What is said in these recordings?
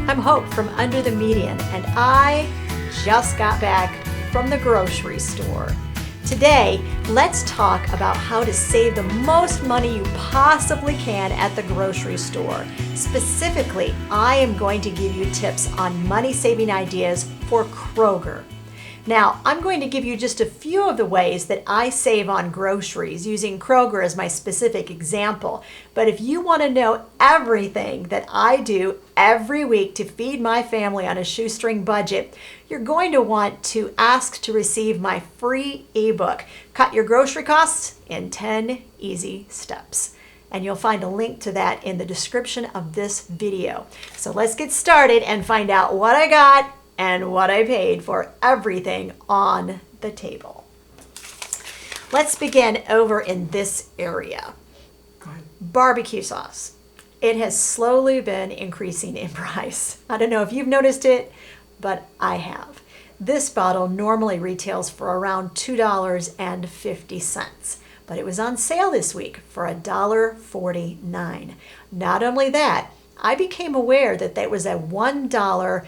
I'm Hope from Under the Median, and I just got back from the grocery store. Today, let's talk about how to save the most money you possibly can at the grocery store. Specifically, I am going to give you tips on money-saving ideas for Kroger. Now, I'm going to give you just a few of the ways that I save on groceries using Kroger as my specific example. But if you want to know everything that I do every week to feed my family on a shoestring budget, you're going to want to ask to receive my free ebook, Cut Your Grocery Costs in 10 Easy Steps. And you'll find a link to that in the description of this video. So let's get started and find out what I got and what I paid for everything on the table. Let's begin over in this area. Barbecue sauce. It has slowly been increasing in price. I don't know if you've noticed it, but I have. This bottle normally retails for around $2.50, but it was on sale this week for $1.49. Not only that, I became aware that there was a $1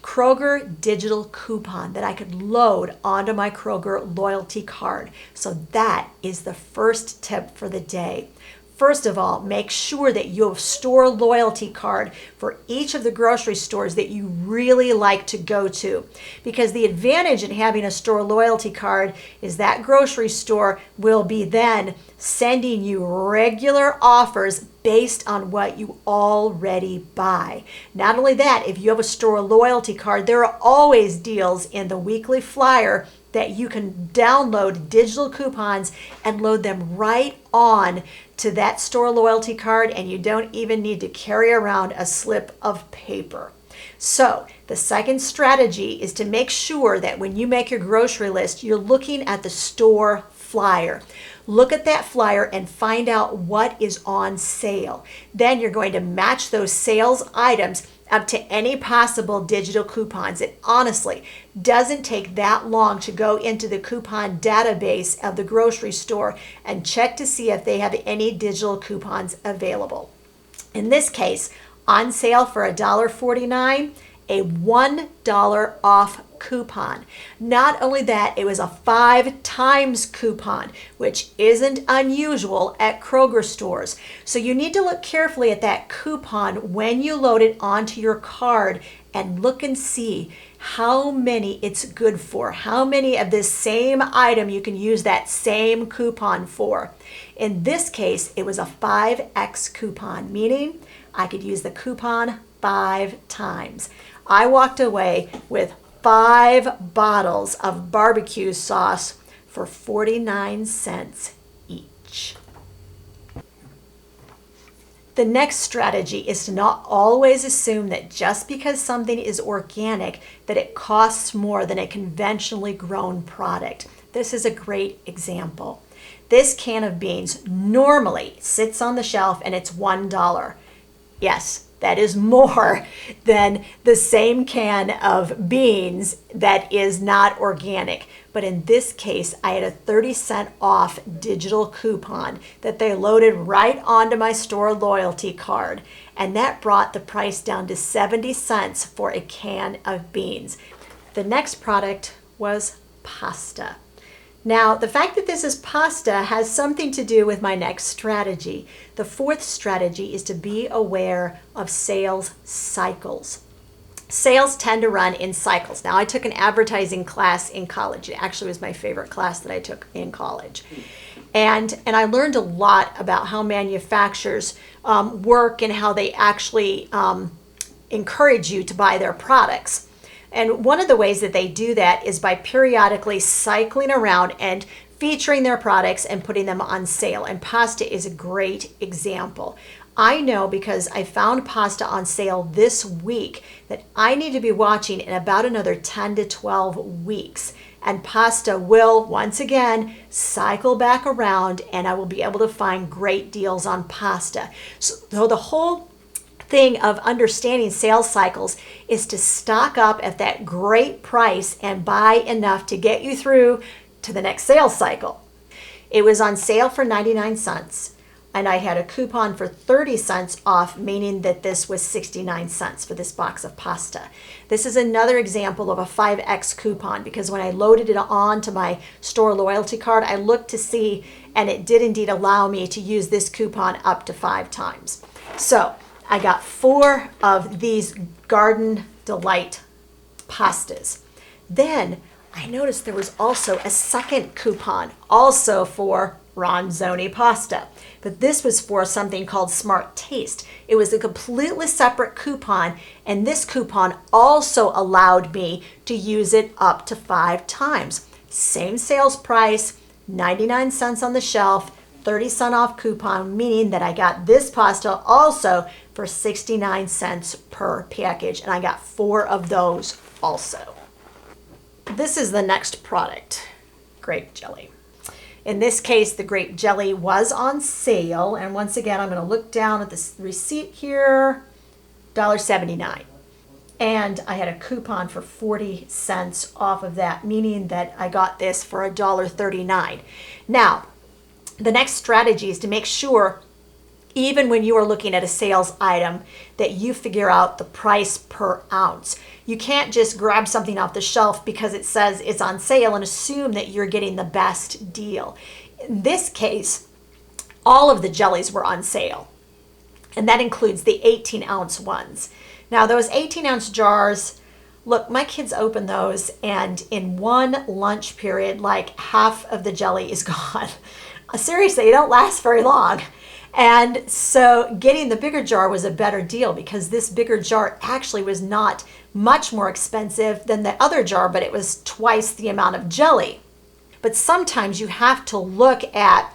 Kroger digital coupon that I could load onto my Kroger loyalty card. So that is the first tip for the day. First of all, make sure that you have a store loyalty card for each of the grocery stores that you really like to go to. Because the advantage in having a store loyalty card is that grocery store will be then sending you regular offers based on what you already buy. Not only that, if you have a store loyalty card, there are always deals in the weekly flyer that you can download digital coupons and load them right on to that store loyalty card, and you don't even need to carry around a slip of paper. So the second strategy is to make sure that when you make your grocery list, you're looking at the store flyer. Look at that flyer and find out what is on sale. Then you're going to match those sales items up to any possible digital coupons. It honestly doesn't take that long to go into the coupon database of the grocery store and check to see if they have any digital coupons available. In this case, on sale for $1.49, a $1 off coupon. Not only that, it was a 5 times coupon, which isn't unusual at Kroger stores. So you need to look carefully at that coupon when you load it onto your card and look and see how many it's good for, how many of this same item you can use that same coupon for. In this case, it was a 5x coupon, meaning I could use the coupon 5 times. I walked away with 5 bottles of barbecue sauce for 49 cents each. The next strategy is to not always assume that just because something is organic that it costs more than a conventionally grown product. This is a great example. This can of beans normally sits on the shelf and it's $1. Yes, that is more than the same can of beans that is not organic. But in this case, I had a 30-cent off digital coupon that they loaded right onto my store loyalty card. And that brought the price down to 70 cents for a can of beans. The next product was pasta. Now, the fact that this is pasta has something to do with my next strategy. The fourth strategy is to be aware of sales cycles. Sales tend to run in cycles. Now, I took an advertising class in college. It actually was my favorite class that I took in college. And I learned a lot about how manufacturers work and how they actually encourage you to buy their products. And one of the ways that they do that is by periodically cycling around and featuring their products and putting them on sale. And pasta is a great example. I know because I found pasta on sale this week that I need to be watching in about another 10 to 12 weeks. And pasta will, once again, cycle back around and I will be able to find great deals on pasta. So the whole thing of understanding sales cycles is to stock up at that great price and buy enough to get you through to the next sales cycle. It was on sale for 99 cents. and I had a coupon for 30 cents off, meaning that this was 69 cents for this box of pasta. This is another example of a 5X coupon, because when I loaded it on to my store loyalty card, I looked to see, and it did indeed allow me to use this coupon up to 5 times. So I got 4 of these Garden Delight pastas. Then I noticed there was also a second coupon, also for Ronzoni pasta. But this was for something called Smart Taste. It was a completely separate coupon, and this coupon also allowed me to use it up to 5 times. Same sales price, 99 cents on the shelf, 30-cent off coupon, meaning that I got this pasta also for 69 cents per package, and I got 4 of those also. This is the next product, grape jelly. In this case, the grape jelly was on sale, and once again, I'm going to look down at this receipt here, $1.79. And I had a coupon for 40 cents off of that, meaning that I got this for $1.39. Now, the next strategy is to make sure, even when you are looking at a sales item, that you figure out the price per ounce. You can't just grab something off the shelf because it says it's on sale and assume that you're getting the best deal. In this case, all of the jellies were on sale, and that includes the 18-ounce ones. Now, those 18-ounce jars, look, my kids open those, and in one lunch period, like half of the jelly is gone. Seriously, they don't last very long. And so getting the bigger jar was a better deal, because this bigger jar actually was not much more expensive than the other jar, but it was twice the amount of jelly. But sometimes you have to look at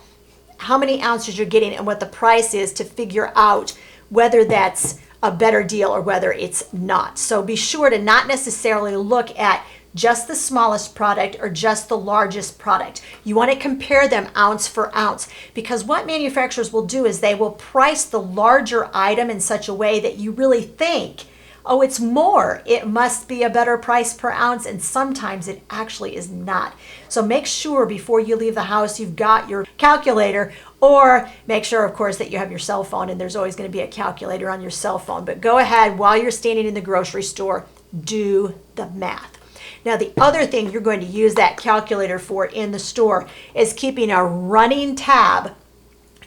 how many ounces you're getting and what the price is to figure out whether that's a better deal or whether it's not. So be sure to not necessarily look at just the smallest product or just the largest product. You want to compare them ounce for ounce, because what manufacturers will do is they will price the larger item in such a way that you really think, oh, it's more, it must be a better price per ounce, and sometimes it actually is not. So make sure before you leave the house you've got your calculator, or make sure, of course, that you have your cell phone, and there's always going to be a calculator on your cell phone. But go ahead, while you're standing in the grocery store, do the math. Now, the other thing you're going to use that calculator for in the store is keeping a running tab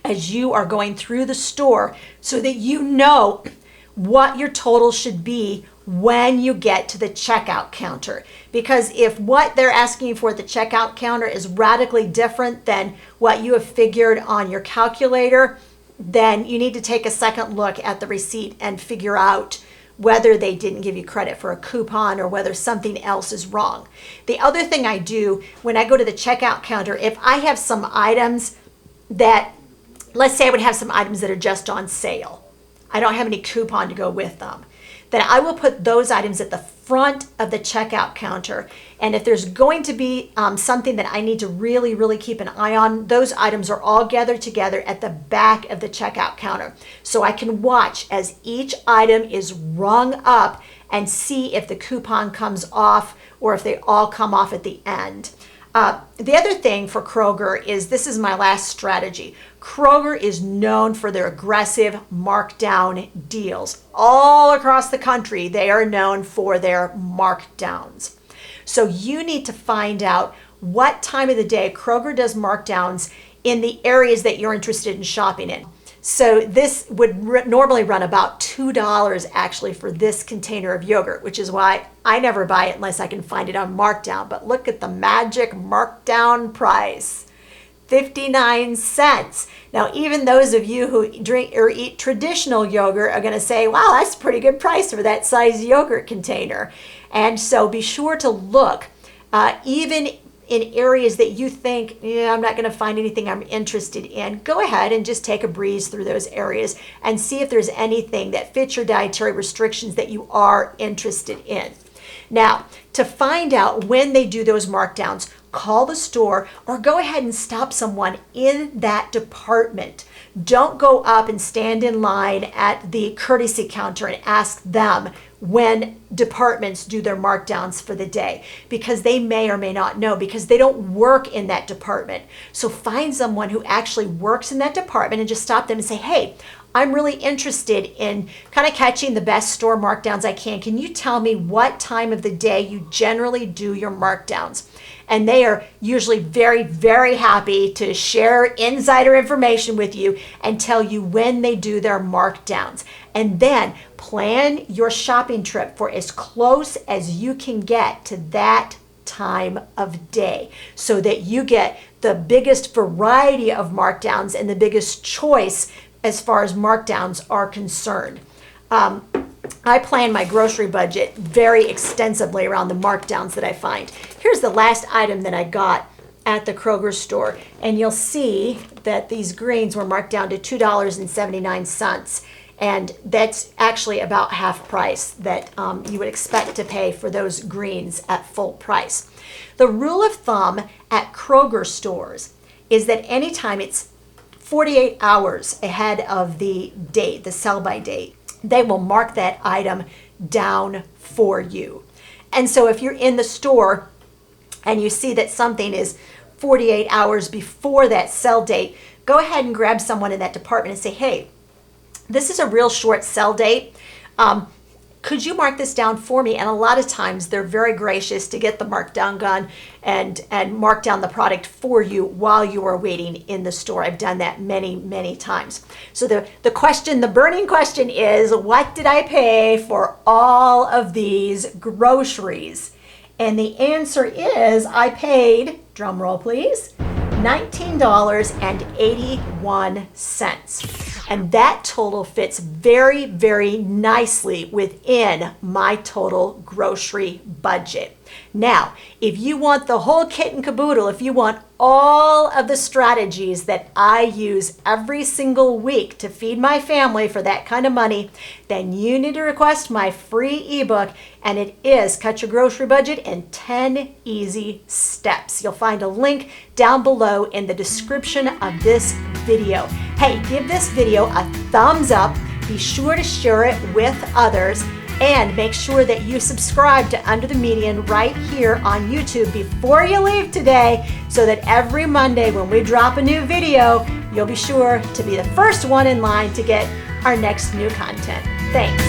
as you are going through the store, so that you know what your total should be when you get to the checkout counter. Because if what they're asking you for at the checkout counter is radically different than what you have figured on your calculator, then you need to take a second look at the receipt and figure out whether they didn't give you credit for a coupon or whether something else is wrong. The other thing I do when I go to the checkout counter, if I have some items that, let's say I would have some items that are just on sale, I don't have any coupon to go with them, then I will put those items at the front of the checkout counter. And if there's going to be something that I need to really, really keep an eye on, those items are all gathered together at the back of the checkout counter. So I can watch as each item is rung up and see if the coupon comes off or if they all come off at the end. The other thing for Kroger is, this is my last strategy. Kroger is known for their aggressive markdown deals. All across the country, they are known for their markdowns. So you need to find out what time of the day Kroger does markdowns in the areas that you're interested in shopping in. So this would normally run about $2 actually for this container of yogurt, which is why I never buy it unless I can find it on markdown. But look at the magic markdown price, 59 cents. Now, even those of you who drink or eat traditional yogurt are going to say, wow, that's a pretty good price for that size yogurt container. And so be sure to look, even in areas that you think, yeah, I'm not going to find anything I'm interested in. Go ahead and just take a breeze through those areas and see if there's anything that fits your dietary restrictions that you are interested in. Now, to find out when they do those markdowns, call the store or go ahead and stop someone in that department. Don't go up and stand in line at the courtesy counter and ask them when departments do their markdowns for the day, because they may or may not know, because they don't work in that department. So find someone who actually works in that department and just stop them and say, hey, I'm really interested in kind of catching the best store markdowns I can. Can you tell me what time of the day you generally do your markdowns? And they are usually very, very happy to share insider information with you and tell you when they do their markdowns. And then plan your shopping trip for as close as you can get to that time of day so that you get the biggest variety of markdowns and the biggest choice as far as markdowns are concerned. I plan my grocery budget very extensively around the markdowns that I find. Here's the last item that I got at the Kroger store, and you'll see that these greens were marked down to $2.79, and that's actually about half price that you would expect to pay for those greens at full price. The rule of thumb at Kroger stores is that anytime it's 48 hours ahead of the date, the sell-by date, they will mark that item down for you. And so if you're in the store and you see that something is 48 hours before that sell date, go ahead and grab someone in that department and say, hey, this is a real short sell date. Could you mark this down for me? And a lot of times they're very gracious to get the markdown gun and mark down the product for you while you are waiting in the store. I've done that many, many times. So the burning question is, what did I pay for all of these groceries? And the answer is I paid, drum roll please, $19.81. And that total fits very, very nicely within my total grocery budget. Now, if you want the whole kit and caboodle, if you want all of the strategies that I use every single week to feed my family for that kind of money, then you need to request my free ebook, and it is Cut Your Grocery Budget in 10 Easy Steps. You'll find a link down below in the description of this video. Hey, give this video a thumbs up. Be sure to share it with others. And make sure that you subscribe to Under the Median right here on YouTube before you leave today, so that every Monday when we drop a new video, you'll be sure to be the first one in line to get our next new content. Thanks.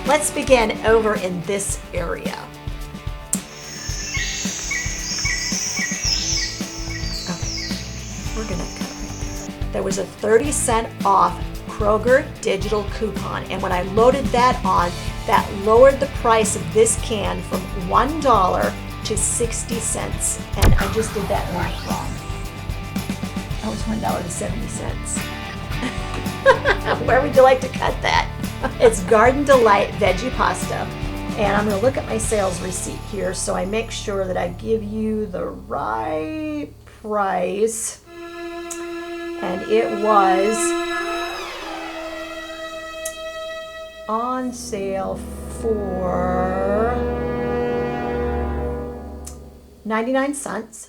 Let's begin over in this area. Okay, we're gonna cut right there. There was a 30-cent off Kroger digital coupon, and when I loaded that on, that lowered the price of this can from $1 to 60 cents, and I just did that math wrong. That was $1.70. Where would you like to cut that? It's Garden Delight Veggie Pasta, and I'm going to look at my sales receipt here so I make sure that I give you the right price. And it was on sale for 99 cents.